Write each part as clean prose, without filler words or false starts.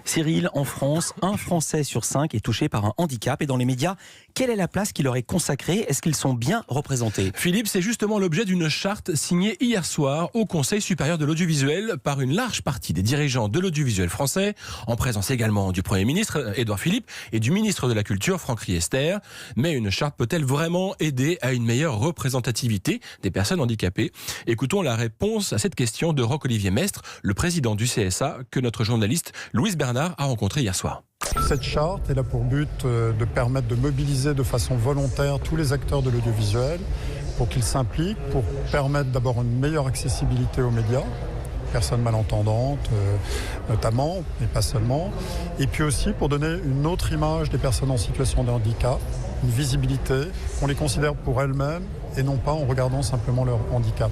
Cyril, en France, un Français sur 5 est touché par un handicap. Et dans les médias, quelle est la place qui leur est consacrée? Est-ce qu'ils sont bien représentés? Philippe, c'est justement l'objet d'une charte signée hier soir au Conseil supérieur de l'audiovisuel par une large partie des dirigeants de l'audiovisuel français, en présence également du Premier ministre Édouard Philippe et du ministre de la Culture Franck Riester. Mais une charte peut-elle vraiment aider à une meilleure représentativité des personnes handicapées? Écoutons la réponse à cette question de Roch-Olivier Mestre, le président du CSA, que notre journaliste Louise Bernard a rencontré hier soir. Cette charte elle a pour but de permettre de mobiliser de façon volontaire tous les acteurs de l'audiovisuel pour qu'ils s'impliquent, pour permettre d'abord une meilleure accessibilité aux médias, personnes malentendantes notamment, mais pas seulement, et puis aussi pour donner une autre image des personnes en situation de handicap, une visibilité, qu'on les considère pour elles-mêmes et non pas en regardant simplement leur handicap.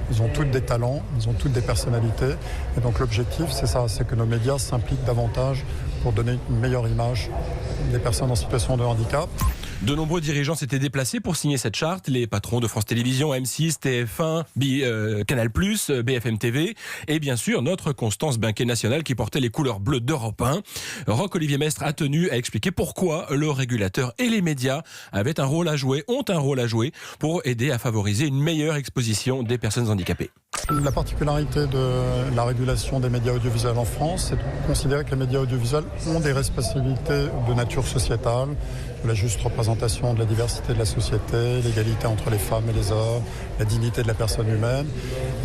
Ils ont toutes des talents, ils ont toutes des personnalités. Et donc l'objectif, c'est ça, c'est que nos médias s'impliquent davantage pour donner une meilleure image des personnes en situation de handicap. De nombreux dirigeants s'étaient déplacés pour signer cette charte. Les patrons de France Télévisions, M6, TF1, Canal+, BFM TV et bien sûr notre Constance Benquet-Nationale qui portait les couleurs bleues d'Europe 1. Roch-Olivier Mestre a tenu à expliquer pourquoi le régulateur et les médias ont un rôle à jouer pour aider à favoriser une meilleure exposition des personnes handicapées. La particularité de la régulation des médias audiovisuels en France, c'est de considérer que les médias audiovisuels ont des responsabilités de nature sociétale, de la juste représentation de la diversité de la société, l'égalité entre les femmes et les hommes, la dignité de la personne humaine.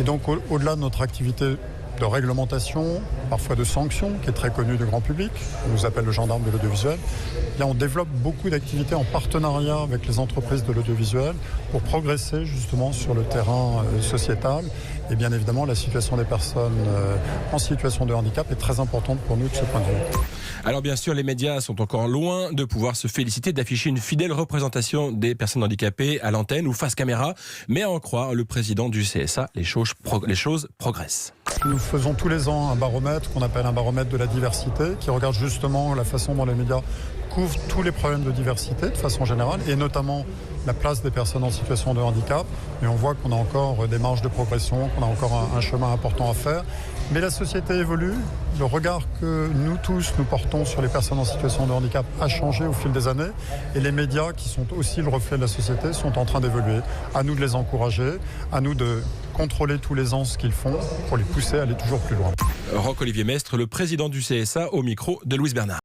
Et donc au-delà de notre activité de réglementation, parfois de sanctions, qui est très connue du grand public, on nous appelle le gendarme de l'audiovisuel, on développe beaucoup d'activités en partenariat avec les entreprises de l'audiovisuel pour progresser justement sur le terrain sociétal. Et bien évidemment, la situation des personnes en situation de handicap est très importante pour nous de ce point de vue. Alors bien sûr, les médias sont encore loin de pouvoir se féliciter d'afficher une fidèle représentation des personnes handicapées à l'antenne ou face caméra, mais à en croire le président du CSA, les choses progressent. Nous faisons tous les ans un baromètre qu'on appelle un baromètre de la diversité, qui regarde justement la façon dont les médias couvrent tous les problèmes de diversité de façon générale, et notamment la place des personnes en situation de handicap. Et on voit qu'on a encore des marges de progression, qu'on a encore un chemin important à faire. Mais la société évolue, le regard que nous tous nous portons sur les personnes en situation de handicap a changé au fil des années, et les médias, qui sont aussi le reflet de la société, sont en train d'évoluer. À nous de les encourager, à nous de contrôler tous les ans ce qu'ils font pour les pousser à aller toujours plus loin. Roch-Olivier Mestre, le président du CSA, au micro de Louise Bernard.